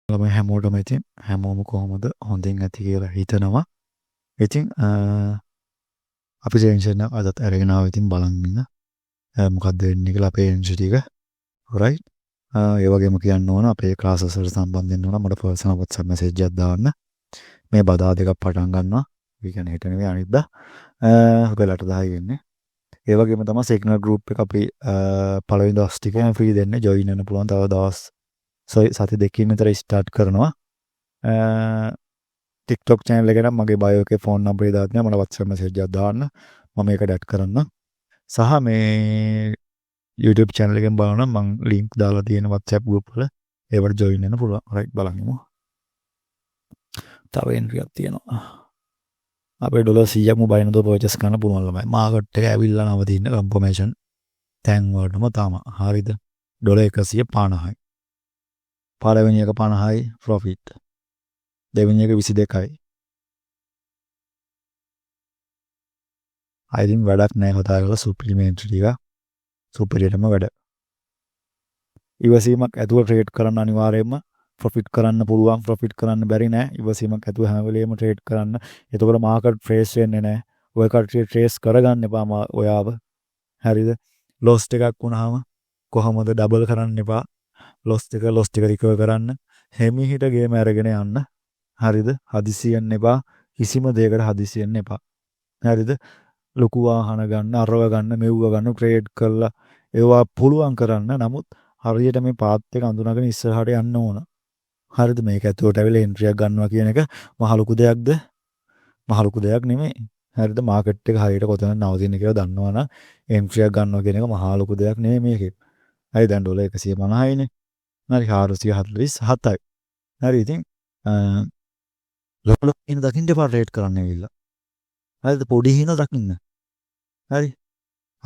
ළමයි හැමෝටම ඉතින් හැමෝම කොහොමද හොඳින් ඇති කියලා හිතනවා. ඉතින් අපි ටෙන්ෂන් එක අදත් අරගෙන ආවා ඉතින් බලන් ඉන්න. මොකද්ද වෙන්නේ කියලා අපේ එන්ජි ටික. රයිට්. ඒ වගේම කියන්න ඕන අපේ ක්ලාසස් වලට සම්බන්ධ වෙන්න ඕන මට පර්සනල් WhatsApp message එකක් දාන්න. මේ බදා දෙකක් පටන් ගන්නවා. ඒ කියන්නේ හෙට නෙවෙයි අනිද්දා. ඔයාලට 10 වෙන්නේ. ඒ වගේම තමයි සිග්නල් ගෲප් එක අපි පළවෙනි දවස් ටිකේ ෆ්‍රී දෙන්නේ ජොයින් වෙන්න පුළුවන්. තව දවස් සති දෙකකින් විතර ස්ටාර්ට් කරනවා. TikTok channel එකට මගේ bio එකේ phone number එක දාන්න මට WhatsApp message එකක් දාන්න. මම ඒකට add කරන්න. සහ මේ YouTube channel එකෙන් බලනවා මම link දාලා තියෙන WhatsApp group වල ඒවට join වෙන්න පුළුවන්. right බලන්නමු. තව entry එකක් තියෙනවා. අපේ $100ක් mobile නේද purchase කරන්න පුළුවන් ළමයි. market එක ඇවිල්ලා නවතින confirmation තැන් වලටම තමයි. හරිද? $150යි. පළවෙනි එක 50යි profit. දෙවෙනි එක 22යි. අයිතින් වැඩක් නැහැ කතා කරලා supplementary ටික සුපිරියටම වැඩ. ඉවසීමක් ඇතුව ට්‍රේඩ් කරන්න අනිවාර්යයෙන්ම ප්‍රොෆිට් කරන්න පුළුවන් ප්‍රොෆිට් කරන්න බැරි නෑ. ඉවසීමක් ඇතුව හැම වෙලෙම ට්‍රේඩ් කරන්න. එතකොට මාකට් ෆ්‍රේස් වෙන්නේ නෑ. ඔය කට්ටිය ට්‍රේස් කරගන්න එපා ඔයාව. හරිද? ලොස් එකක් වුණාම කොහොමද ඩබල් කරන්න එපා. ලොස් එක රිකවර් කරන්න. හිමිහිට ගේම අරගෙන යන්න. හරිද? හදිසියෙන් එපා. කිසිම දෙයකට හදිසියෙන් එපා. හරිද? ලොකු වාහන ගන්න, අරව ගන්න, මෙව්ව ගන්න ට්‍රේඩ් කරලා ඒවා පුළුවන් කරන්න. නමුත් හරියට මේ පාත් එක අඳුනගෙන ඉස්සරහට යන්න ඕන. හරිද? මේක ඇතුළට ඇවිල්ලා එන්ට්‍රි එකක් ගන්නවා කියන එක මහ ලොකු දෙයක්ද? මහ ලොකු දෙයක් නෙමෙයි. හරිද? මාකට් එක හරියට කොතනද නවතින්නේ කියලා දන්නවනම් එන්ට්‍රි එකක් ගන්නවා කියන එක මහ ලොකු දෙයක් නෙමෙයි මේකේ. හරි දැන් ඩොලර් 150යිනේ. හරි 447යි. හරි ඉතින් ලොකු ඉන්න දකින්න එපා රේට් කරන්න ඇවිල්ලා. හරිද? පොඩි හින දකින්න. හරි.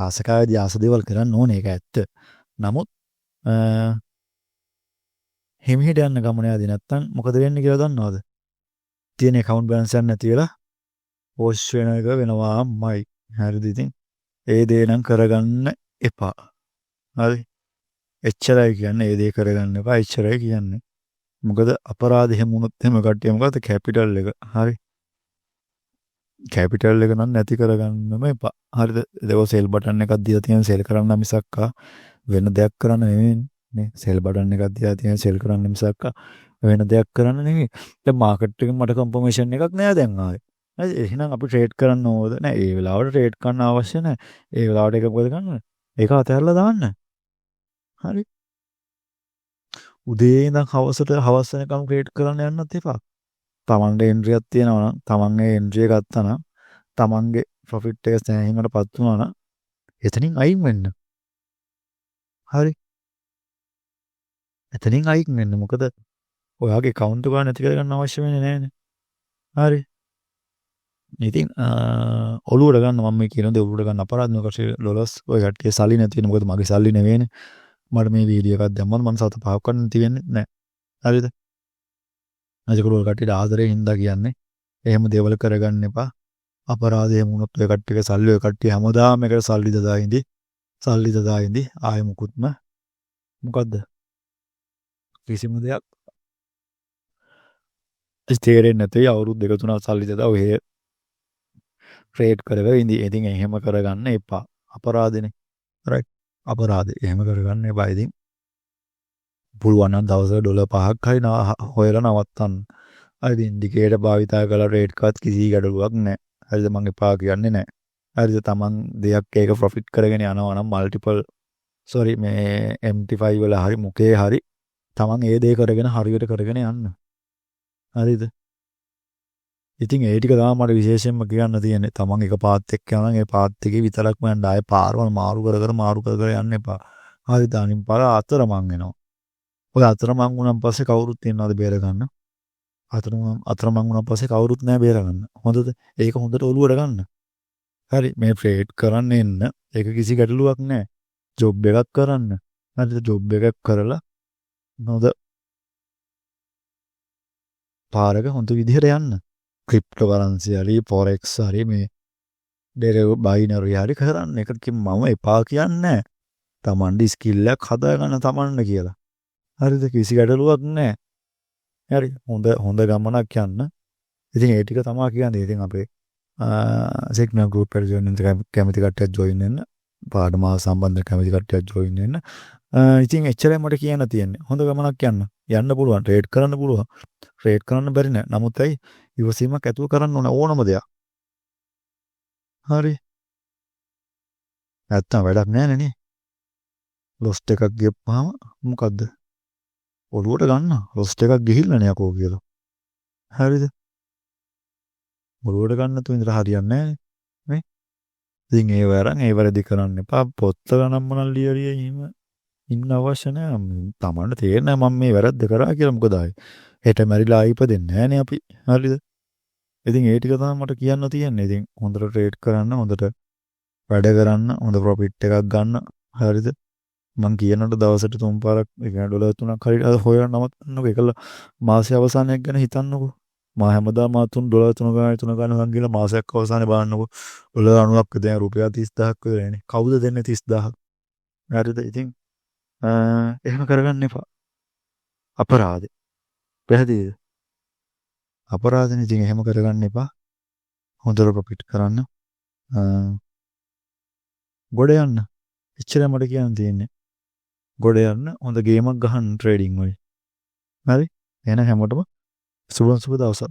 ආසකාවේදී ආස දේවල් කරන්න ඕනේ ඒක ඇත්ත. නමුත් හිමිහිට යන්න ගමන යදී නැත්තම් මොකද වෙන්නේ කියලා දන්නවද? තියෙන account balance එක නැති වෙලා වොෂ් වෙන එක වෙනවාමයි. හරිද ඉතින්? ඒ දේ නම් කරගන්න එපා. හරි. එච්චරයි කියන්නේ ඒ දේ කරගන්න එපා. එච්චරයි කියන්නේ. මොකද අපරාධ එහෙම වුණොත් එහෙම කට්ටිය මොකද කැපිටල් එක. හරි. කැපිටල් එක නම් නැති කරගන්නම එපා. හරිද? ඒක සෙල් බටන් එකක් දීලා තියෙන සෙල් කරන්න මිසක් වෙන දෙයක් කරන්න නෙමෙයි නේ. සෙල් බටන් එකක් දීලා තියෙන සෙල් කරන්න මිසක් වෙන දෙයක් කරන්න නෙමෙයි. දැන් මාකට් එකෙන් මට කන්ෆර්මේෂන් එකක් නෑ දැන් ආවේ. හරි එහෙනම් අපි ට්‍රේඩ් කරන්න ඕනද? නෑ ඒ වෙලාවට ට්‍රේඩ් කරන්න අවශ්‍ය නෑ. ඒ වෙලාවට ඒක මොකද කරන්න? ඒක අතහැරලා දාන්න. හරි. උදේ ඉඳන් හවස වෙනකම් ට්‍රේඩ් කරන්න යන්නත් එපා. තමන්ගේ එන්ට්‍රියක් තියෙනවා නම් තමන්ගේ එන්ට්‍රි එක ගත්තා නම් තමන්ගේ ප්‍රොෆිට් එක සෑහීමකටපත් වුණා නම් එතනින් අයින් වෙන්න. හරි. එතනින් අයින් වෙන්න. මොකද ඔයාගේ account එක නැති කරගන්න අවශ්‍ය වෙන්නේ නැහැනේ. හරි. ඉතින් ඔලුවට ගන්න මම මේ කියන දේ ඔලුවට ගන්න අපරාධ නොකර ඩොලර්ස් ඔය කට්ටිය සල්ලි නැති වෙන මොකද මගේ සල්ලි නෙවෙයිනේ. මට මේ වීඩියෝ එකක් දැම්මම මම සත පහක් ගන්න තියෙන්නේ නැහැ. හරිද? අජකරෝල් කට්ටියට ආදරේ හින්දා කියන්නේ. එහෙම දේවල් කරගන්න එපා. අපරාධය වුණොත් ඔය කට්ටියක සල්ලි ඔය කට්ටිය හැමදාම එකට සල්ලි දදා ඉඳි ආයෙ මුකුත්ම මොකද්ද? කිසිම දෙයක් තේරෙන්නේ නැතේ අවුරුදු දෙක තුනක් සල්ලි දදා ඔය ට්‍රේඩ් කරගෙන ඉඳි. ඉතින් එහෙම කරගන්න එපා. අපරාධනේ. රයිට්. අපරාධේ. එහෙම කරගන්න එපා. ඉතින් පුළුවන් නම් දවසකට ඩොලර් 5ක් හරි හොයලා නවත්තන්න. හරි ඉන්ඩිකේටර් භාවිතා කරලා ට්‍රේඩ් කරත් කිසි ගැටලුවක් නැහැ. හරිද? මම එපා කියන්නේ නැහැ. හරිද? තමන් දෙයක් ඒක ප්‍රොෆිට් කරගෙන යනවා නම් මල්ටිපල් මේ MT5 වල හරි මුකේ හරි තමන් ඒ දේ කරගෙන හරියට කරගෙන යන්න. හරිද? ඉතින් ඒ ටික තමයි මට විශේෂයෙන්ම කියන්න තියෙන්නේ. තමන් එක පාත් එක්ක යනවා නම් ඒ පාත් එකේ විතරක්ම යන්න ආයේ පාරවල් මාරු කර යන්න එපා. හරිද? අනිත් පාර අතරමං වෙනවා. ඔය අතරමං වුණාන් පස්සේ කවුරුත් ඉන්නවද බේර ගන්න? අතරමං වුණාන් පස්සේ කවුරුත් නැහැ බේර ගන්න. හොඳද? ඒක හොඳට ඔලුවට ගන්න. හරි මේ ට්‍රේඩ් කරන්න එන්න. ඒක කිසි ගැටලුවක් නැහැ. ජොබ් එකක් කරන්න. හරිද? ජොබ් එකක් කරලා හොඳ පාරක හොඳ විදිහට යන්න. ක්‍රිප්ටෝ කරන්සි හරි ෆොරෙක්ස් හරි මේ ඩෙරිව් බයිනරි හරි කරන්න. එකකින් මම එපා කියන්නේ නැහැ. Tamandi ස්කිල් එකක් හදාගන්න තමන්න කියලා. හරිද? කිසි ගැටලුවක් නැහැ. හරි. හොඳ ගමනක් යන්න. ඉතින් ඒ ටික තමයි කියන්නේ. ඉතින් අපේ සිග්නල් ගෲප් එකට ජොයින් වෙන්න කැමති කට්ටියක් ජොයින් වෙන්න. පාඩම සම්බන්ධ කැමති කට්ටියක් ජොයින් වෙන්න. ඉතින් එච්චරයි මට කියන්න තියෙන්නේ. හොඳ ගමනක් යන්න පුළුවන්. ට්‍රේඩ් කරන්න පුළුවන්. ට්‍රේඩ් කරන්න බැරි නෑ. නමුත් ඇයි ඉවසීමක් ඇතුව කරන්න ඕනම දෙයක්. හරි. නැත්තම් වැඩක් නෑනේ නේ. ලොස්ට් එකක් ගියපුවාම මොකද්ද? ඔළුවට ගන්න. ලොස්ට් එකක් ගිහිල්ලානේ යකෝ කියලා. හරිද? ඔළුවට ගන්න තු ඉඳලා හරියන්නේ නෑනේ. නේ? ඉතින් ඒව අරන් ඒ වැරදි කරන්න එපා. පොත්ත ගණන් මොනල් ලියරිය එහෙම ඉන්න අවශ්‍ය නෑ. තමන්ට තේරෙන්නේ මම මේ වැරද්ද කරා කියලා. මොකද ආයේ හෙට මැරිලා ඉපදෙන්නේ නෑනේ අපි. හරිද? ඉතින් ඒ ටික තමයි මට කියන්න තියෙන්නේ. ඉතින් හොඳට ට්‍රේඩ් කරන්න, හොඳට වැඩ කරන්න, හොඳ ප්‍රොෆිට් එකක් ගන්න. හරිද? මං කියනට දවසට 3 පාරක් ඒ කියන්නේ ඩොලර් 3ක් හරි හොයන්න නවත්තන්නකෝ. ඒකල මාසයේ අවසානයක් ගැන හිතන්නකෝ. මා හැමදාම $3 ගන්න කියලා මාසයක් අවසානයේ බලන්නකෝ. ඩොලර් 90ක් දැන් රුපියල් 30000ක් විතරනේ. කවුද දෙන්නේ 30000ක්? හරිද? ඉතින් එහෙම කරගන්න එපා. අපරාධේ. පැහැදිලිද? අපරාධනේ. ඉතින් එහෙම කරගන්න එපා. හොඳට ප්‍රොෆිට් කරන්න. ගොඩ යන්න. එච්චරයි මට කියන්න තියෙන්නේ. ගොඩ යන්න, හොඳ ගේමක් ගහන්න ට්‍රේඩින් වලින්. හරි? එහෙනම් හැමෝටම සුබ දවසක්.